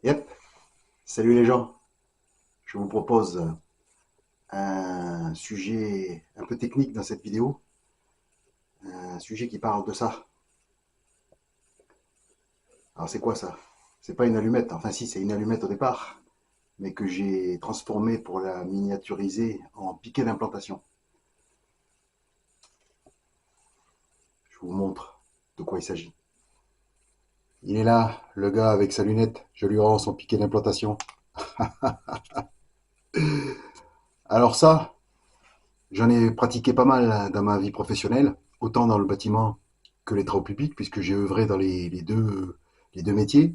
Yep, salut les gens. Je vous propose un sujet un peu technique dans cette vidéo, un sujet qui parle de ça. Alors c'est quoi ça? C'est pas une allumette, enfin si c'est une allumette au départ, mais que j'ai transformée pour la miniaturiser en piquet d'implantation. Je vous montre de quoi il s'agit. Il est là, le gars avec sa lunette, je lui rends son piquet d'implantation. Alors ça, j'en ai pratiqué pas mal dans ma vie professionnelle, autant dans le bâtiment que les travaux publics, puisque j'ai œuvré dans les deux métiers.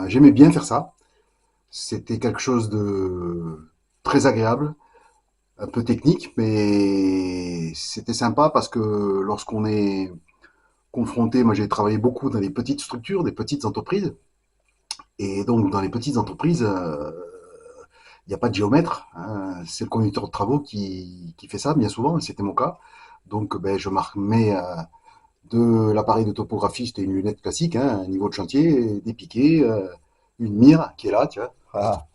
J'aimais bien faire ça. C'était quelque chose de très agréable, un peu technique, mais c'était sympa parce que lorsqu'on est confronté, moi j'ai travaillé beaucoup dans des petites structures, des petites entreprises, et donc dans les petites entreprises, il n'y a pas de géomètre, hein. C'est le conducteur de travaux qui fait ça bien souvent, et c'était mon cas. Donc ben, je mets de l'appareil de topographie, c'était une lunette classique, hein, un niveau de chantier, des piquets, une mire qui est là, tu vois. Voilà.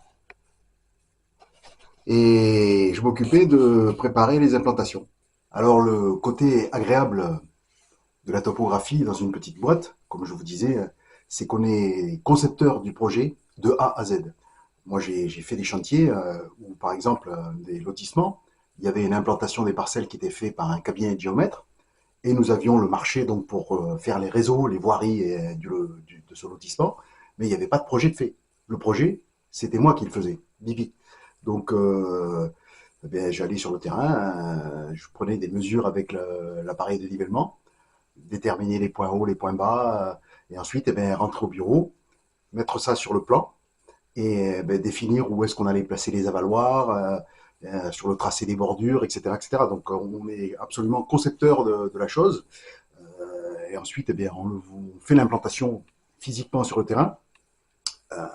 Et je m'occupais de préparer les implantations. Alors le côté agréable de la topographie dans une petite boîte, comme je vous disais, c'est qu'on est concepteur du projet de A à Z. Moi, j'ai fait des chantiers où, par exemple, des lotissements, il y avait une implantation des parcelles qui était faite par un cabinet de géomètre, et nous avions le marché donc pour faire les réseaux, les voiries de ce lotissement, mais il n'y avait pas de projet de fait. Le projet, c'était moi qui le faisais, Bibi. Donc, ben, j'allais sur le terrain, je prenais des mesures avec l'appareil de nivellement, déterminer les points hauts, les points bas, et ensuite, eh ben, rentrer au bureau, mettre ça sur le plan, et ben, définir où est-ce qu'on allait placer les avaloirs, sur le tracé des bordures, etc., etc. Donc on est absolument concepteur de la chose. Et ensuite, eh bien, on fait l'implantation physiquement sur le terrain euh,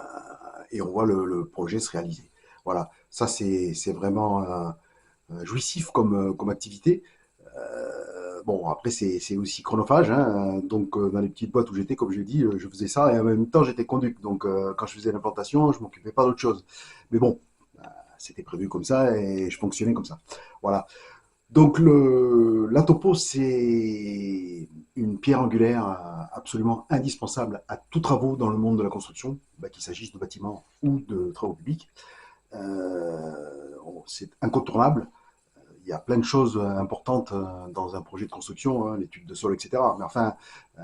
et on voit le projet se réaliser. Voilà, ça c'est vraiment jouissif comme activité. Bon, après, c'est aussi chronophage, hein. Donc, dans les petites boîtes où j'étais, comme je l'ai dit, je faisais ça et en même temps, j'étais conduc. Donc, quand je faisais l'implantation, je m'occupais pas d'autre chose. Mais bon, c'était prévu comme ça et je fonctionnais comme ça. Voilà. Donc, la topo, c'est une pierre angulaire absolument indispensable à tous travaux dans le monde de la construction, bah, qu'il s'agisse de bâtiments ou de travaux publics. C'est incontournable. Il y a plein de choses importantes dans un projet de construction, hein, l'étude de sol, etc. Mais enfin,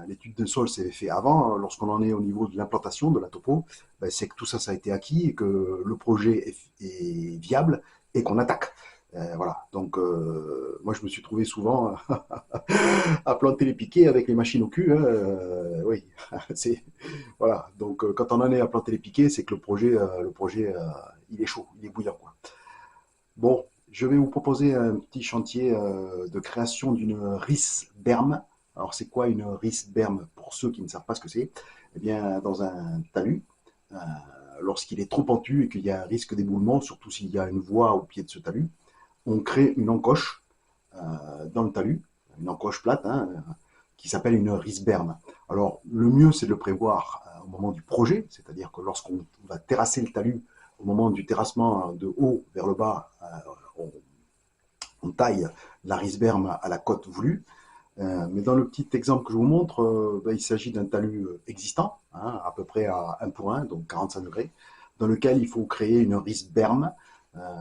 l'étude de sol, c'est fait avant. Lorsqu'on en est au niveau de l'implantation, de la topo, ben, c'est que tout ça, ça a été acquis et que le projet est viable et qu'on attaque. Voilà. Donc, moi, je me suis trouvé souvent à planter les piquets avec les machines au cul, hein. Oui, c'est voilà. Donc, quand on en est à planter les piquets, c'est que le projet, il est chaud, il est bouillant, quoi. Bon, je vais vous proposer un petit chantier de création d'une RIS-berm. Alors, c'est quoi une RIS-berm pour ceux qui ne savent pas ce que c'est? Eh bien, dans un talus, euh, lorsqu'il est trop pentu et qu'il y a un risque d'éboulement, surtout s'il y a une voie au pied de ce talus, on crée une encoche dans le talus, une encoche plate, hein, qui s'appelle une RIS-berm. Alors, le mieux, c'est de le prévoir au moment du projet, c'est-à-dire que lorsqu'on va terrasser le talus, au moment du terrassement de haut vers le bas, on, on taille la risberme à la cote voulue. Mais dans le petit exemple que je vous montre, ben, il s'agit d'un talus existant, hein, à peu près à 1 pour 1, donc 45 degrés, dans lequel il faut créer une risberme.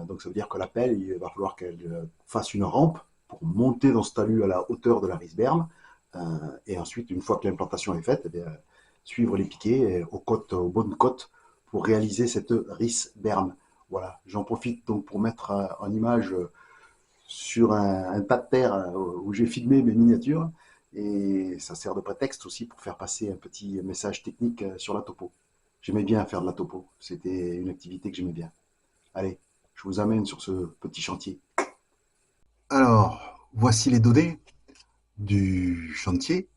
Donc ça veut dire que la pelle, il va falloir qu'elle fasse une rampe pour monter dans ce talus à la hauteur de la risberme. Et ensuite, une fois que l'implantation est faite, eh bien, suivre les piquets aux bonnes côtes pour réaliser cette risberme. Voilà, j'en profite donc pour mettre en image sur un tas de terre où j'ai filmé mes miniatures. Et ça sert de prétexte aussi pour faire passer un petit message technique sur la topo. J'aimais bien faire de la topo. C'était une activité que j'aimais bien. Allez, je vous amène sur ce petit chantier. Alors, voici les données du chantier.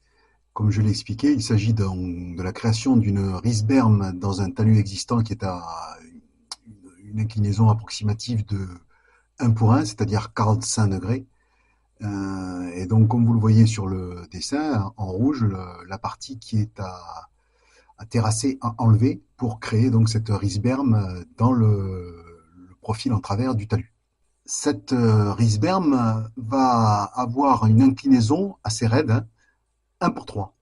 Comme je l'ai expliqué, il s'agit de la création d'une risberme dans un talus existant qui est à une inclinaison approximative de 1 pour 1, c'est-à-dire 45 degrés. Et donc, comme vous le voyez sur le dessin, en rouge, la partie qui est à terrasser, à enlever pour créer donc cette risberme dans le profil en travers du talus. Cette risberme va avoir une inclinaison assez raide, hein, 1 pour 3.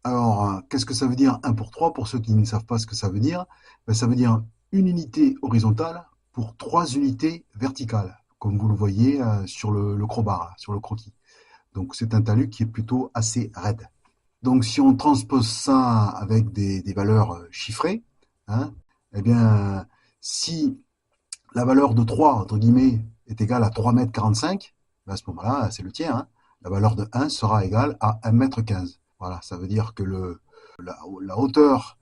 Alors, qu'est-ce que ça veut dire 1 pour 3 pour ceux qui ne savent pas ce que ça veut dire? Ben, ça veut dire une unité horizontale pour 3 unités verticales, comme vous le voyez sur le crowbar, là, sur le croquis. Donc c'est un talus qui est plutôt assez raide. Donc si on transpose ça avec des valeurs chiffrées, hein, eh bien, si la valeur de 3, entre guillemets, est égale à 3,45 m, ben à ce moment-là, c'est le tiers. Hein, la valeur de 1 sera égale à 1,15 m. Voilà, ça veut dire que la hauteur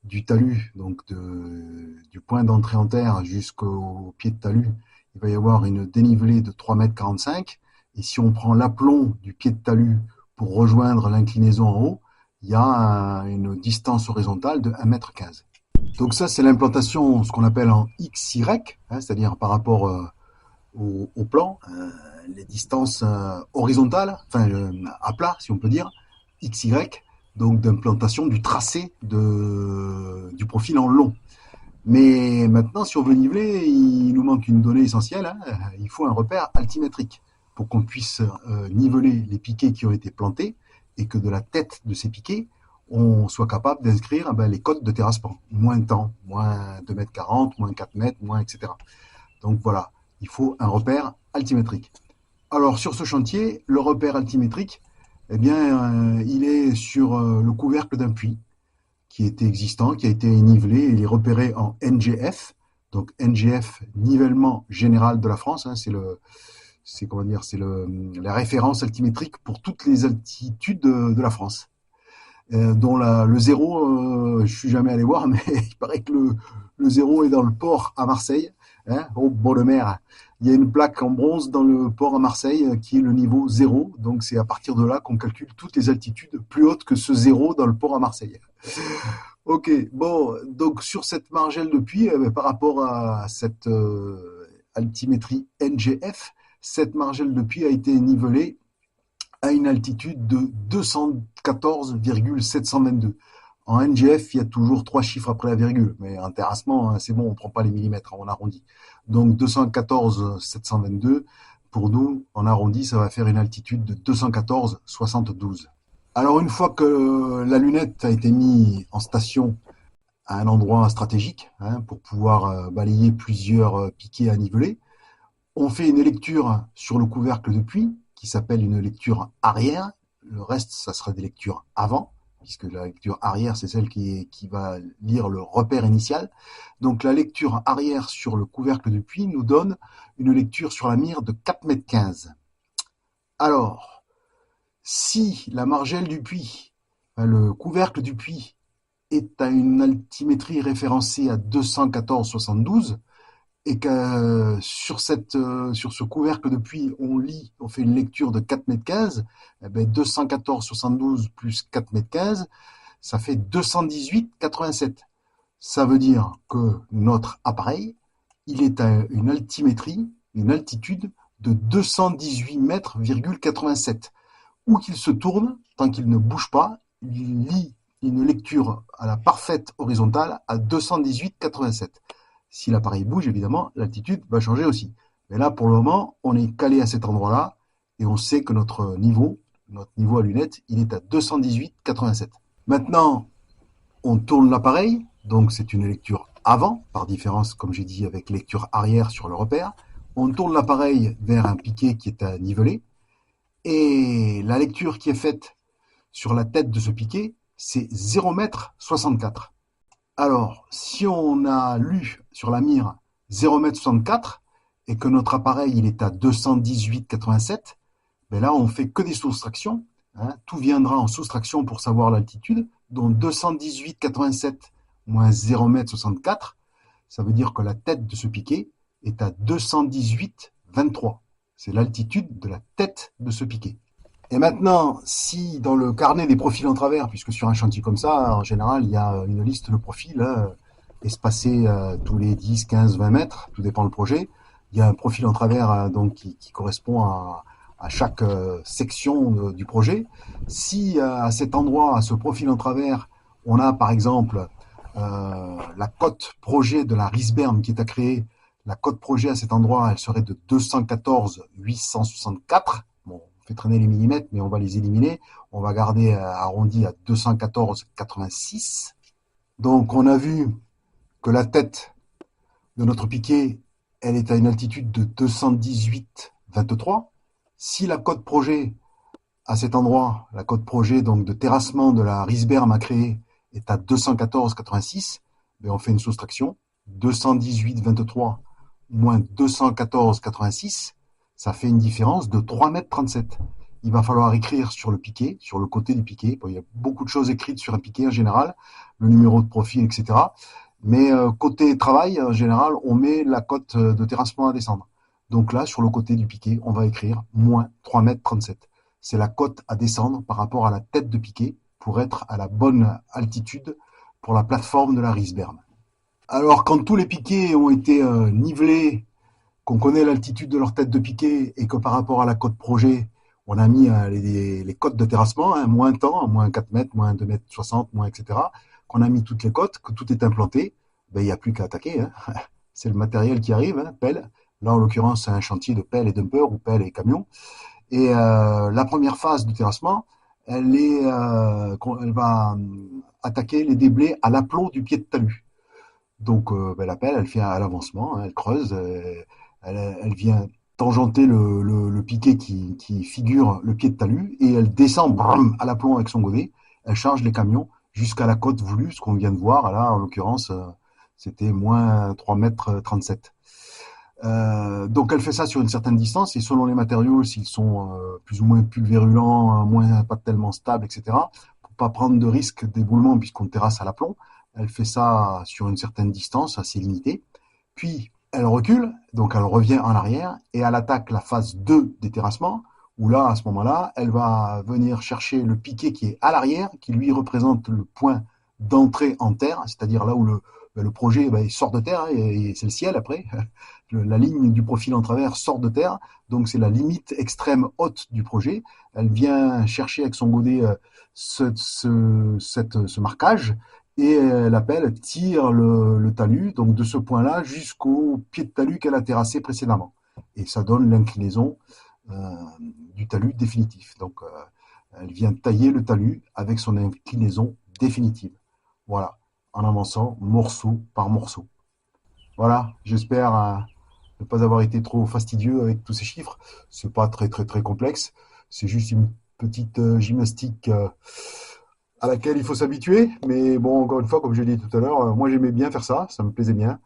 du talus, donc du point d'entrée en terre jusqu'au pied de talus, il va y avoir une dénivelée de 3,45 m. Et si on prend l'aplomb du pied de talus pour rejoindre l'inclinaison en haut, il y a une distance horizontale de 1,15 m. Donc ça, c'est l'implantation, ce qu'on appelle en XY, hein, c'est-à-dire par rapport au plan, les distances horizontales, enfin à plat, si on peut dire, XY, donc d'implantation du tracé du profil en long. Mais maintenant, si on veut niveler, il nous manque une donnée essentielle, hein, il faut un repère altimétrique pour qu'on puisse niveler les piquets qui ont été plantés et que de la tête de ces piquets, on soit capable d'inscrire les codes de terrassement. Moins de temps, moins 2,40 m, moins 4 mètres, moins etc. Donc voilà, il faut un repère altimétrique. Alors sur ce chantier, le repère altimétrique, eh bien, il est sur le couvercle d'un puits qui était existant, qui a été nivelé, il est repéré en NGF. Donc NGF, nivellement général de la France, hein, c'est comment dire, c'est la référence altimétrique pour toutes les altitudes de la France. Dont le zéro, je suis jamais allé voir, mais il paraît que le zéro est dans le port à Marseille, hein, au bord de mer. Il y a une plaque en bronze dans le port à Marseille qui est le niveau 0. Donc c'est à partir de là qu'on calcule toutes les altitudes plus hautes que ce zéro dans le port à Marseille. Ok, bon, donc sur cette margelle de puits, par rapport à cette altimétrie NGF, cette margelle de puits a été nivelée à une altitude de 214,722. En NGF, il y a toujours 3 chiffres après la virgule, mais en terrassement, c'est bon, on ne prend pas les millimètres, on arrondit. Donc 214,722, pour nous, en arrondi, ça va faire une altitude de 214,72. Alors une fois que la lunette a été mise en station à un endroit stratégique, hein, pour pouvoir balayer plusieurs piquets à niveler, on fait une lecture sur le couvercle de puits qui s'appelle une lecture arrière. Le reste, ça sera des lectures avant, puisque la lecture arrière, c'est celle qui va lire le repère initial. Donc la lecture arrière sur le couvercle de puits nous donne une lecture sur la mire de 4,15 m. Alors, si la margelle du puits, le couvercle du puits, est à une altimétrie référencée à 214,72, et que sur ce couvercle de puits, on fait une lecture de 4,15 m, 214,72 plus 4,15 m, ça fait 218,87. Ça veut dire que notre appareil, il est à une altimétrie, une altitude de 218 mètres,87. Où qu'il se tourne, tant qu'il ne bouge pas, il lit une lecture à la parfaite horizontale à 218,87. Si l'appareil bouge, évidemment, l'altitude va changer aussi. Mais là, pour le moment, on est calé à cet endroit-là et on sait que notre niveau à lunettes, il est à 218,87. Maintenant, on tourne l'appareil, donc c'est une lecture avant, par différence, comme j'ai dit, avec lecture arrière sur le repère. On tourne l'appareil vers un piquet qui est à niveler et la lecture qui est faite sur la tête de ce piquet, c'est 0,64 m. Alors, si on a lu sur la mire 0,64 m et que notre appareil il est à 218,87, ben là on fait que des soustractions. Hein, tout viendra en soustraction pour savoir l'altitude. Donc 218,87 moins 0,64 m, ça veut dire que la tête de ce piquet est à 218,23. C'est l'altitude de la tête de ce piquet. Et maintenant, si dans le carnet des profils en travers, puisque sur un chantier comme ça, en général, il y a une liste de profils espacés tous les 10, 15, 20 mètres, tout dépend du projet. Il y a un profil en travers donc qui correspond à chaque section du projet. Si à cet endroit, à ce profil en travers, On a par exemple la cote projet de la Risberm qui est à créer. La cote projet à cet endroit, elle serait de 214 864. Bon, on fait traîner les millimètres, mais on va les éliminer. On va garder arrondi à 214 86. Donc on a vu que la tête de notre piquet, elle est à une altitude de 218,23. Si la cote projet à cet endroit, la cote projet donc de terrassement de la Risberm à créer est à 214,86, ben on fait une soustraction. 218,23 moins 214,86, ça fait une différence de 3,37 m. Il va falloir écrire sur le piquet, sur le côté du piquet. Bon, il y a beaucoup de choses écrites sur un piquet en général, le numéro de profil, etc. Mais côté travail, en général, on met la cote de terrassement à descendre. Donc là, sur le côté du piquet, on va écrire moins 3,37 m. C'est la cote à descendre par rapport à la tête de piquet pour être à la bonne altitude pour la plateforme de la Risberm. Alors, quand tous les piquets ont été nivelés, qu'on connaît l'altitude de leur tête de piquet et que par rapport à la cote projet, on a mis les cotes de terrassement, hein, moins temps, moins 4 mètres, moins 2 mètres 60, moins etc., qu'on a mis toutes les cotes, que tout est implanté, ben, il n'y a plus qu'à attaquer. Hein. C'est le matériel qui arrive, hein, pelle. Là, en l'occurrence, c'est un chantier de pelle et dumper ou pelle et camion. Et la première phase du terrassement, elle va attaquer les déblais à l'aplomb du pied de talus. Donc ben, la pelle, elle fait à l'avancement, hein, elle creuse, elle vient tangenter le piquet qui figure le pied de talus et elle descend bram, à l'aplomb avec son godet. Elle charge les camions jusqu'à la côte voulue, ce qu'on vient de voir. Là, en l'occurrence, c'était moins 3,37 m. Donc elle fait ça sur une certaine distance et selon les matériaux, s'ils sont plus ou moins pulvérulents, moins pas tellement stables, etc., pour pas prendre de risque d'éboulement puisqu'on terrasse à l'aplomb, elle fait ça sur une certaine distance assez limitée. Puis elle recule, donc elle revient en arrière et elle attaque la phase 2 des terrassements, où là, à ce moment-là, elle va venir chercher le piquet qui est à l'arrière, qui lui représente le point d'entrée en terre, c'est-à-dire là où le projet il sort de terre, hein, et c'est le ciel après. La ligne du profil en travers sort de terre, donc c'est la limite extrême haute du projet. Elle vient chercher avec son godet ce marquage et la pelle tire le talus, donc de ce point-là jusqu'au pied de talus qu'elle a terrassé précédemment. Et ça donne l'inclinaison du talus définitif. Donc elle vient tailler le talus avec son inclinaison définitive. Voilà, en avançant morceau par morceau. Voilà, j'espère ne pas avoir été trop fastidieux avec tous ces chiffres. C'est pas très très très complexe. C'est juste une petite gymnastique à laquelle il faut s'habituer. Mais bon, encore une fois, comme je l'ai dit tout à l'heure, moi j'aimais bien faire ça, ça me plaisait bien.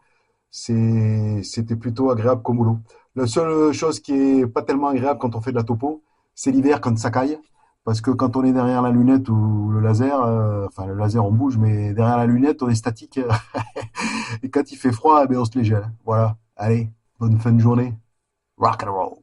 C'était plutôt agréable comme boulot. La seule chose qui est pas tellement agréable quand on fait de la topo, c'est l'hiver quand ça caille. Parce que quand on est derrière la lunette ou le laser, enfin le laser on bouge, mais derrière la lunette on est statique. Et quand il fait froid, eh ben, on se les gèle. Voilà. Allez, bonne fin de journée. Rock and roll.